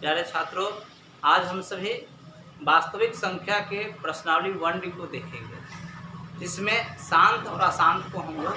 प्यारे छात्रों, आज हम सभी वास्तविक संख्या के प्रश्नावली 1D को देखेंगे, जिसमें शांत और अशांत को हम लोग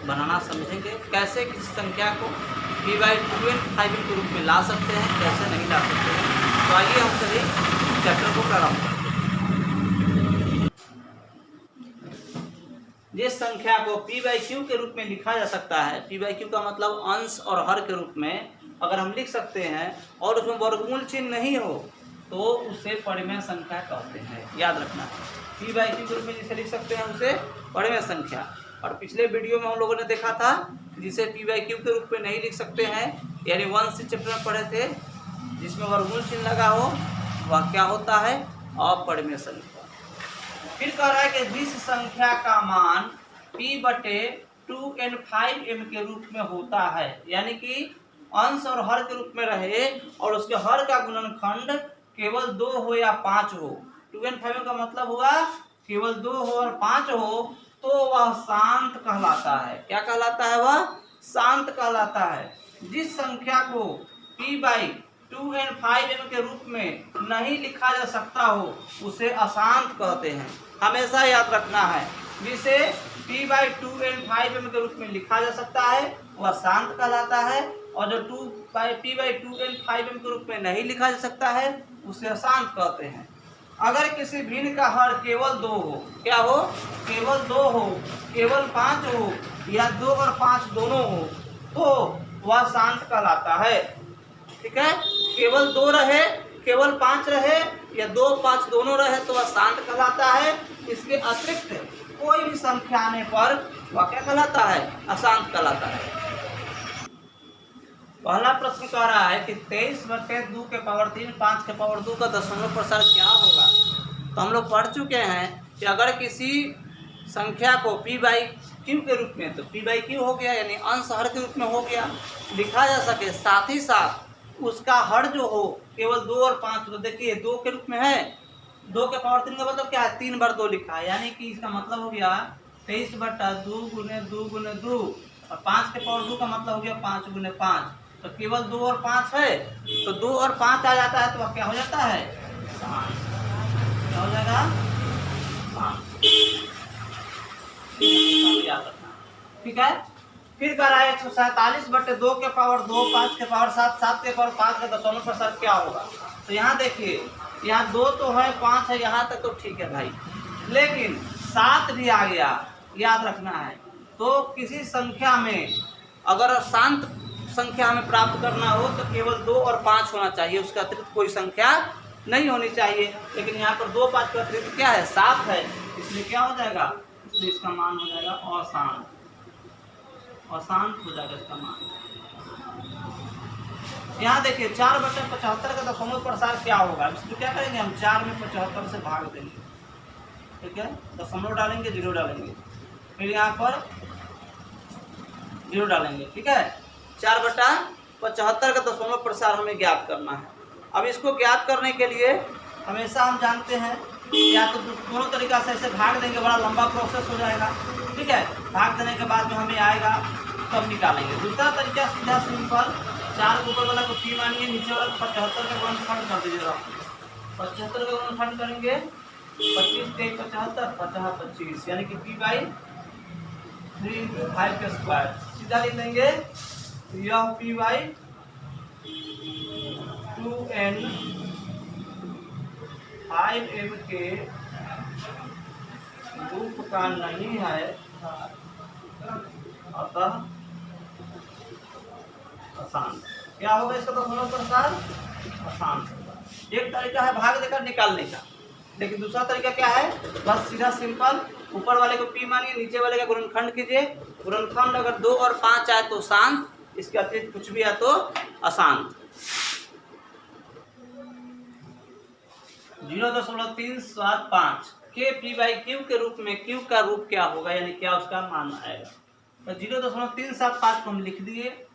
बनाना समझेंगे। कैसे किसी संख्या को p/2n5 के रूप में ला सकते हैं, कैसे नहीं ला सकते हैं। तो आइए हम सभी चैप्टर को प्रारंभ करते हैं। जिस संख्या को p/q के रूप में लिखा जा सकता है, p/q का मतलब अंश और हर के रूप में अगर हम लिख सकते हैं और उसमें वर्गमूल चिन्ह नहीं हो तो उसे परिमेय संख्या कहते हैं। याद रखना, p/q के रूप में जिसे लिख सकते हैं उसे परिमेय संख्या। और पिछले वीडियो में हम लोगों ने देखा था जिसे p/q के रूप में नहीं लिख सकते हैं, यानी 1C चैप्टर में पढ़े थे, जिसमें वर्गमूल चिन्ह लगा हो, वह क्या होता है? अपरिमेय संख्या। फिर कह रहा है कि जिस संख्या का मान p/2n5m के रूप में होता है, यानी कि अंश और हर के रूप में रहे और उसके हर का गुणनखंड केवल 2 हो या 5 हो। 2n5m का मतलब हुआ केवल 2 हो और 5 हो, तो वह शांत कहलाता है। क्या कहलाता है? वह शांत कहलाता है। जिस संख्या को p/2n5m के रूप में नहीं लिखा जा सकता हो उसे अशांत कहते हैं। हमेशा याद रखना है, जिसे p/2n5m के रूप में लिखा जा सकता है वह शांत कहलाता है, और जो p/2n5m के रूप में नहीं लिखा जा सकता है उसे अशांत कहते हैं। अगर किसी भिन्न का हर केवल 2 हो, क्या हो? केवल 2 हो, केवल 5 हो या 2 और 5 दोनों हो, तो वह शांत कहलाता है। ठीक है, केवल 2 रहे, केवल 5 रहे या 2 5 दोनों रहे तो वह शांत कहलाता है। इसके अतिरिक्त कोई भी संख्या आने पर वह क्या कहलाता है? अशांत कहलाता है। पहला प्रश्न कह रहा है कि 23/2 के पावर 3 5 के पावर 2 का दशमलव प्रसार क्या होगा? तो हम लोग पढ़ चुके हैं कि अगर किसी संख्या को p/q के रूप में, तो p/q हो गया यानी अंश हर के रूप में हो गया, लिखा जा सके, साथ ही साथ उसका हर जो हो केवल 2 और 5, तो देखिए 2 के रूप में है, 2 के पावर 3 का मतलब क्या है? 3 बार 2 लिखा है, यानी कि इसका मतलब हो गया 23/2 गुने 2 गुने 2, और 5 के पावर 2 का मतलब हो गया 5 गुने 5। तो केवल 2 और 5 है, तो 2 और 5 आ जाता है तो वह क्या हो जाता है? क्या हो जाएगा? ठीक है। फिर कह रहा है 147/2 के पावर 2 5 के पावर 7 7 के पावर 5 का दशमलव प्रसार क्या होगा? तो यहाँ देखिए, यहाँ 2 तो है, 5 है, यहाँ तक तो ठीक है भाई, लेकिन 7 भी आ गया, याद रखना है। तो किसी संख्या में अगर शांत संख्या हमें प्राप्त करना हो तो केवल 2 और 5 होना चाहिए, उसके अतिरिक्त कोई संख्या नहीं होनी चाहिए। लेकिन यहाँ पर 2 5 का अतिरिक्त क्या है? 7 है, इसलिए क्या हो जाएगा? इसलिए इसका मान हो जाएगा अशांत। अशांत हो जाएगा इसका मान। यहाँ देखिए 4/75 का दशमलव प्रसार क्या होगा? इसको क्या करेंगे हम? 4 में 75 से भाग देंगे, ठीक है, दशमलव डालेंगे, 0 डालेंगे, फिर यहाँ पर 0 डालेंगे, ठीक है। 4/75 का दशमलव प्रसार हमें ज्ञात करना है। अब इसको ज्ञात करने के लिए हमेशा हम जानते हैं या तो दोनों तरीका से ऐसे भाग देंगे, बड़ा लंबा प्रोसेस हो जाएगा, ठीक है। भाग देने के बाद जो हमें आएगा तब निकालेंगे। दूसरा तरीका सीधा सिंपल, 4 के ऊपर वाला को p मानिए, नीचे वाला 75 का गुणनखंड कर दीजिएगा। 75 का गुणनखंड करेंगे, 25 3 75 50 25, यानी कि p/3 का स्क्वायर सीधा लिख देंगे। यह p/2n5m के रूप का नहीं है, अतः अशांत। क्या होगा इसका दशमलव प्रसार? अशांत होगा। एक तरीका है भाग देकर निकालने का, लेकिन दूसरा तरीका क्या है? बस सीधा सिंपल, ऊपर वाले को p मानिए, नीचे वाले का गुणनखंड कीजिए। गुणनखंड अगर 2 और 5 आए तो शांत, इसके अतिरिक्त कुछ भी आए तो अशांत। 0.375 के p/q के रूप में q का रूप क्या होगा, यानी क्या उसका मान आएगा? तो 0.375 को हम लिख दिए।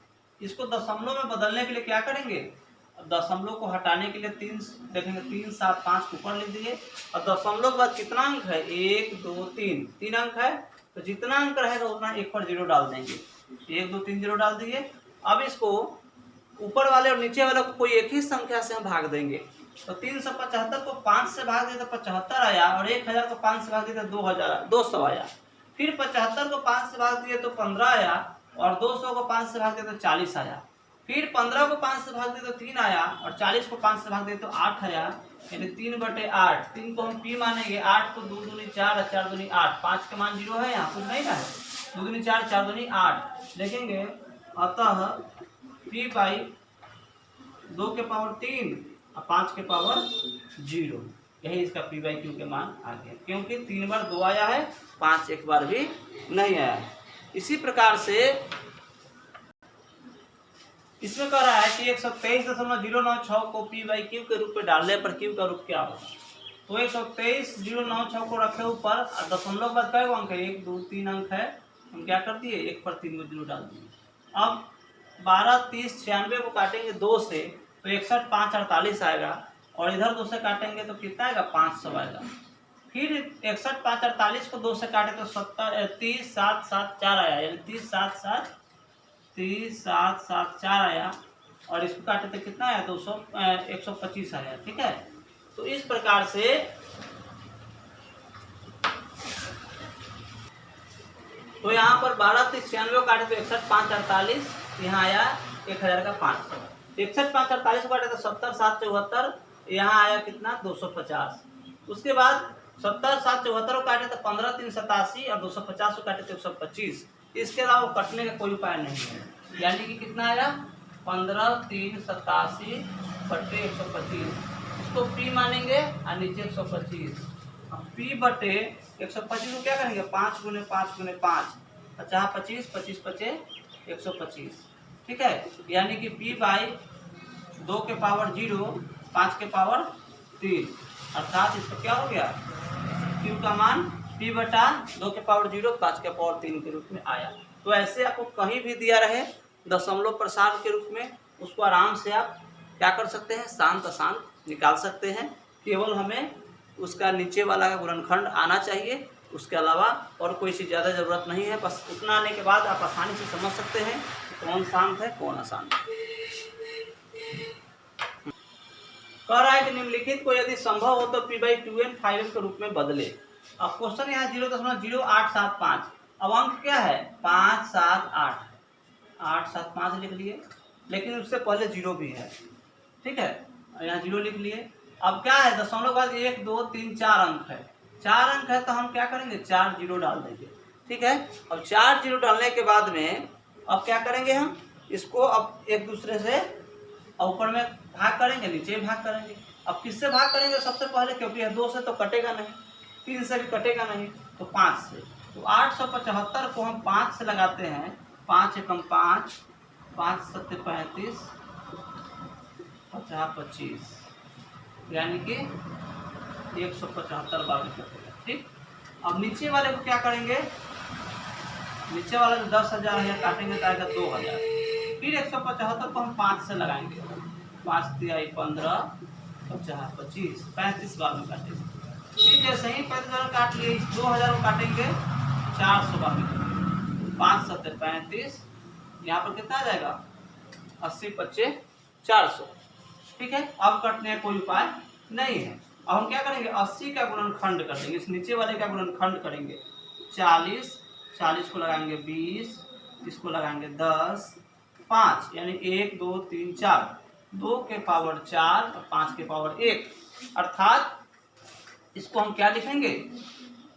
इसको दशमलव में बदलने के लिए क्या करेंगे? दशमलव को हटाने के लिए 3 देखेंगे, 3 7 5 ऊपर लिख दिए, और दशमलव के बाद कितना अंक है? 1 2 3, 3 अंक है, तो जितना अंक रहेगा उतना एक पर 0 डाल देंगे। 1 2 3 0 डाल दिए। अब इसको ऊपर वाले और नीचे वाले को कोई एक ही संख्या से हम भाग देंगे। तो 375 को 5 से भाग दिए तो 75 आया, और 1000 को 5 से भाग दिए तो 200 आया। फिर 75 को 5 से भाग दिए तो 15 आया, और 200 को 5 से भाग दिए तो 40 आया। फिर 15 को 5 से भाग दिए तो 3 आया, और 40 को 5 से भाग दिए तो 8 आया, यानी 3/8। 3 को हम पी मानेंगे, 8 को 2 दूनी 4 और 4 दूनी 8, 5 के मान 0 है, यहाँ कुछ नहीं ना है। 2 दूनी 4, 4 दूनी 8 लिखेंगे। अतः पी बाई 2 के पावर 3 और 5 के पावर 0, यही इसका पी बाई क्यू के मान आ गया, क्योंकि 3 बार 2 आया है, 5 एक बार भी नहीं आया है। इसी प्रकार से इसमें कह रहा है कि 123.096 को पी बाई क्यू के रूप में डालने पर क्यू का रूप क्या होगा। तो 123.096 को रखे ऊपर, दशमलव के बाद कई अंक है, 1 2 3 अंक है, हम क्या कर दिए, 1 पर 3 को 0 डाल दिए। अब 12 30 96 को काटेंगे 2 से तो 61 5 48 आएगा, और इधर 2 से काटेंगे तो कितना आएगा, 500 आएगा। फिर 61 5 48 को 2 से काटे तो 30 7 7 4 आया, यानी 30 7 7 4 आया, और इसको काटे तो कितना आया, 125 आया। ठीक है, तो इस प्रकार से तो यहाँ पर 12 30 96 काटे तो 61 5 48, यहाँ आया 1000 का 500। 61 5 48 को काटे तो 70 7 74, यहाँ आया कितना, 250। उसके बाद 70 7 74 को काटे तो 15 3 87, और 250 को काटे तो 125। इसके अलावा कटने का कोई उपाय नहीं है, यानी कि कितना आया, 15 3 87 बटे 125, इसको पी मानेंगे और नीचे 125। पी बटे 125 को क्या करेंगे, 5 गुने 5 गुने 5, 50 25 25 25 125। ठीक है, यानी कि पी बाई 2 के पावर 0 5 के पावर 3, अर्थात इसका क्या हो गया, क्यू का मान पी बटा 2 के पावर 0 5 के पावर 3 के रूप में आया। तो ऐसे आपको कहीं भी दिया रहे दशमलव प्रसार के रूप में, उसको आराम से आप क्या कर सकते हैं, शांत अशांत निकाल सकते हैं। केवल हमें उसका नीचे वाला का गुणनखंड आना चाहिए, उसके अलावा और कोई सी ज़्यादा ज़रूरत नहीं है। बस उतना आने के बाद आप आसानी से समझ सकते हैं कौन शांत है कौन अशांत है। कह रहा है कि निम्नलिखित को यदि संभव हो तो पी बाई 2n 5m के रूप में बदले। अब क्वेश्चन यहाँ 0.0875, अब अंक क्या है, 5 7 8 8 7 5 लिख लिए, लेकिन उससे पहले 0 भी है। ठीक है, यहाँ 0 लिख लिए। अब क्या है, दशमलव के बाद 1 2 3 4 अंक है, 4 अंक है, तो हम क्या करेंगे, 4 0 डाल देंगे। ठीक है, अब 4 0 डालने के बाद में अब क्या करेंगे, हम इसको अब एक दूसरे से ऊपर में भाग करेंगे, नीचे भाग करेंगे। अब किससे भाग करेंगे सबसे पहले, क्योंकि 2 से तो कटेगा नहीं, 3 से भी कटेगा नहीं, तो 5 से। तो 875 को हम 5 से लगाते हैं, 5 एकम 5 5 7 35 50 25, यानी कि 175 बार कटेगा। ठीक, अब नीचे वाले को क्या करेंगे, नीचे वाला जो 10,000 है काटेंगे तो आएगा 2,000। फिर 175 को हम 5 से लगाएंगे, 5 तिहाई 15 50 25 35 बार में काटेंगे। ठीक, जैसे ही 35 बार काट लिए, 2,000 को काटेंगे 400 बार में, 5 7 35, यहाँ पर कितना आ जाएगा, 80 25 400। ठीक है, अब कटने का कोई उपाय नहीं है। अब हम क्या करेंगे, 80 का गुणनखंड कर देंगे, इस नीचे वाले का गुणनखंड करेंगे, 40 40 को लगाएंगे 20, इसको लगाएंगे 10 5, यानी 1 2 3 4, 2 के पावर 4 और 5 के पावर 1, अर्थात इसको हम क्या लिखेंगे,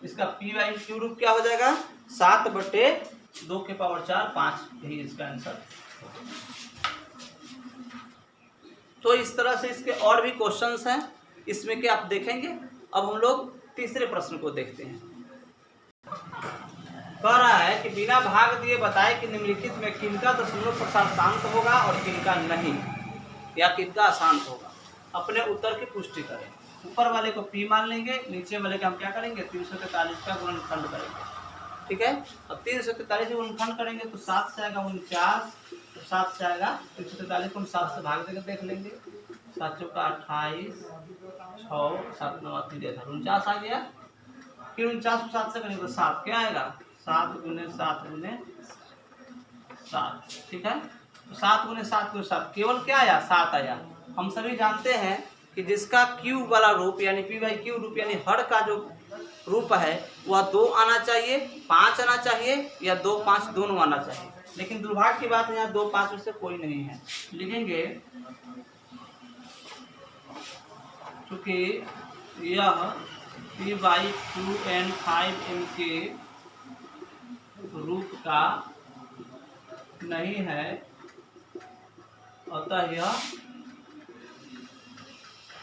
इसका पी बाई क्यू रूप क्या हो जाएगा, 7 बटे 2 के पावर 4 5, यही इसका आंसर। तो इस तरह से इसके और भी क्वेश्चंस हैं, इसमें कि आप देखेंगे। अब हम लोग तीसरे प्रश्न को देखते हैं। कह रहा है कि बिना भाग दिए बताए कि निम्नलिखित में किनका दशमलव प्रसार शांत होगा और किनका नहीं, या किनका अशांत होगा। अपने उत्तर की पुष्टि करें। ऊपर वाले को P मान लेंगे, नीचे वाले का हम क्या करेंगे, 343 का गुणनखंड करेंगे। ठीक है, अब 343 गुणनखंड करेंगे तो 7 से आएगा 49, तो 7 से आएगा 343 को हम 7 से भाग देकर देख लेंगे, 7 चौका 28 6 7 9 3 49 आ गया। फिर 49 को 7 से करेंगे तो 7 क्या आएगा, 7 गुने 7 गुने 7। ठीक है, 7 गुने 7 गुने 7 केवल क्या आया 7 आया। हम सभी जानते हैं कि जिसका क्यूब वाला रूप यानी पी बाई क्यू रूप यानी हर का जो रूप है वह 2 आना चाहिए, 5 आना चाहिए या 2 5 दोनों आना चाहिए। लेकिन दुर्भाग्य की बात है यहाँ 2 5 में से कोई नहीं है। लिखेंगे क्योंकि यह पी बाई 2n 5m के रूप का नहीं है, अतः यह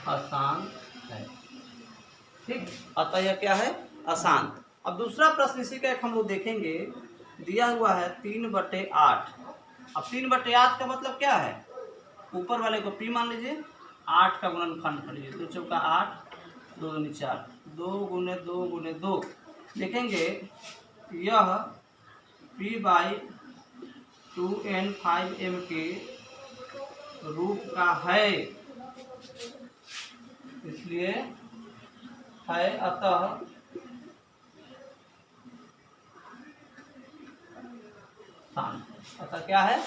अशांत है। ठीक, अतः यह क्या है अशांत। अब दूसरा प्रश्न इसी का एक हम लोग देखेंगे, दिया हुआ है 3/8। अब 3/8 का मतलब क्या है, ऊपर वाले को p मान लीजिए, 8 का गुणनखंड कर लीजिए, 2 चौका 8, 2 दूनी 4, 2 गुने 2 गुने 2। लिखेंगे यह p बाई 2n 5m के रूप का है, इसलिए है अतः शांत। अतः क्या है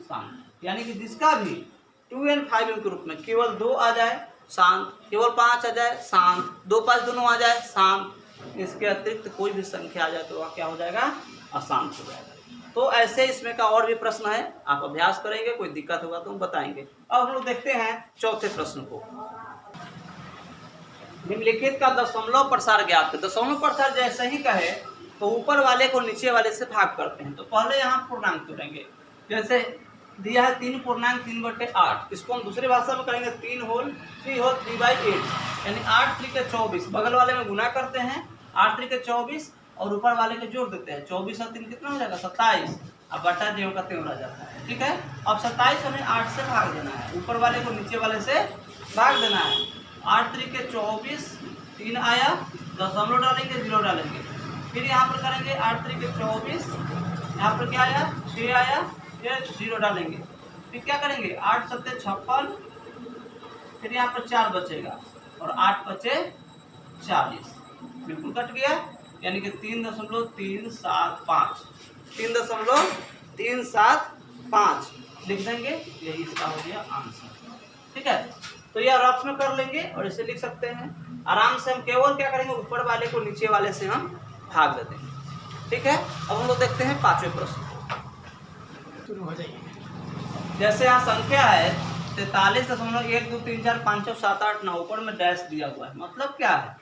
शांत। यानी कि जिसका भी 2n 5m के रूप में केवल 2 आ जाए शांत, केवल 5 आ जाए शांत, 2 5 दोनों आ जाए शांत, इसके अतिरिक्त कोई भी संख्या आ जाए तो वह क्या हो जाएगा अशांत हो जाएगा। तो ऐसे इसमें का और भी प्रश्न है, आप अभ्यास करेंगे, कोई दिक्कत होगा तो हम बताएंगे। अब हम लोग देखते हैं चौथे प्रश्न को। निम्नलिखित का दशमलव प्रसार ज्ञात है। दशमलव प्रसार जैसे ही कहे तो ऊपर वाले को नीचे वाले से भाग करते हैं। तो पहले यहाँ पूर्णांक तोड़ेंगे, जैसे दिया है 3.3/8, इसको हम दूसरी भाषा में करेंगे 3 होल 3/8 यानी 8 3 के 24, बगल वाले में गुना करते हैं 8 3 के 24 और ऊपर वाले को जोड़ देते हैं, 24 और 3 कितना हो जाएगा 27, अब बटा ज्यों का त्यों रह जाता है। ठीक है, अब 27 हमें 8 से भाग देना है, ऊपर वाले को नीचे वाले से भाग देना है। 8 3 के 24, 3 आया, दशमलव डालेंगे 0 डालेंगे, फिर यहाँ पर करेंगे 8 3 के 24, यहाँ पर क्या आया 6 आया, फिर 0 डालेंगे, फिर क्या करेंगे 8 7 56, फिर यहाँ पर 4 बचेगा और 8 बचे 40, बिल्कुल कट गया, यानी कि 3.375 3.375 लिख देंगे, यही इसका हो गया आंसर। ठीक है, तो यह रफ में कर लेंगे और इसे लिख सकते हैं आराम से। हम केवल क्या करेंगे ऊपर वाले को नीचे वाले से हम भाग देते हैं। ठीक है, अब हम लोग देखते हैं पांचवें प्रश्न शुरू हो जाइए। जैसे यहाँ संख्या है 43.1 2 3 4 5 6 7 8 9, ऊपर में डैश दिया हुआ है, मतलब क्या है,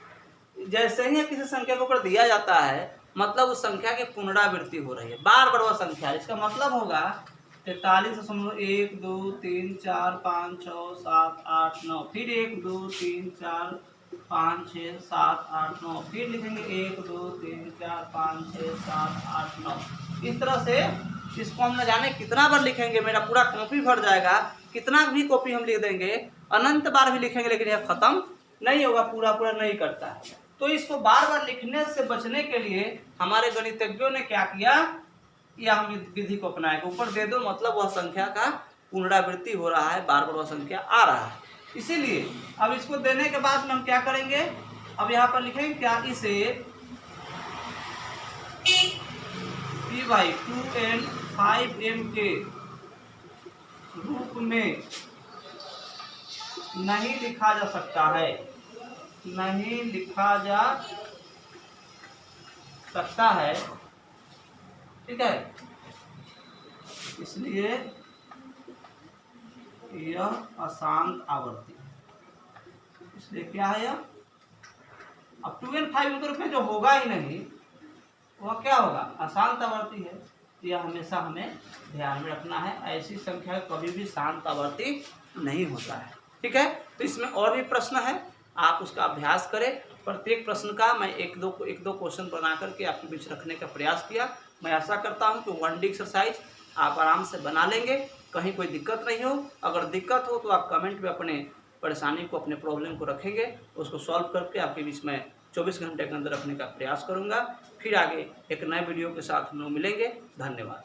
जैसे ही किसी संख्या के ऊपर दिया जाता है मतलब उस संख्या की पुनरावृत्ति हो रही है, बार बार वह संख्या है। इसका मतलब होगा 43.1 2 3 4 5 6 7 8 9, फिर 1 2 3 4 5 6 7 8 9, फिर लिखेंगे 1 2 3 4 5 6 7 8 9। इस तरह से इसको हम न जाने कितना बार लिखेंगे, मेरा पूरा कॉपी भर जाएगा, कितना भी कॉपी हम लिख देंगे, अनंत बार भी लिखेंगे, लेकिन यह खत्म नहीं होगा, पूरा पूरा नहीं करता है। तो इसको बार बार लिखने से बचने के लिए हमारे गणितज्ञों ने क्या किया, या हम विधि को अपनाए, ऊपर दे दो मतलब वह संख्या का पुनरावृत्ति हो रहा है, बार बार वह संख्या आ रहा है। इसीलिए अब इसको देने के बाद में हम क्या करेंगे, अब यहाँ पर लिखेंगे क्या, इसे p बाई 2n 5m के रूप में नहीं लिखा जा सकता है, नहीं लिखा जा सकता है। ठीक है, इसलिए यह अशांत आवर्ती, इसलिए क्या है यह, अब 2n 5m के रूप में जो होगा ही नहीं वह क्या होगा अशांत आवर्ती है। यह हमेशा हमें ध्यान में रखना है, ऐसी संख्या कभी भी शांत आवर्ती नहीं होता है। ठीक है, तो इसमें और भी प्रश्न है, आप उसका अभ्यास करें। प्रत्येक प्रश्न का मैं एक दो क्वेश्चन बना करके आपके बीच रखने का प्रयास किया। मैं आशा करता हूं कि 1D एक्सरसाइज आप आराम से बना लेंगे, कहीं कोई दिक्कत नहीं हो। अगर दिक्कत हो तो आप कमेंट में अपने परेशानी को, अपने प्रॉब्लम को रखेंगे, उसको सॉल्व करके आपके बीच में 24 घंटे के अंदर रखने का प्रयास करूंगा। फिर आगे एक नए वीडियो के साथ हम लोग मिलेंगे। धन्यवाद।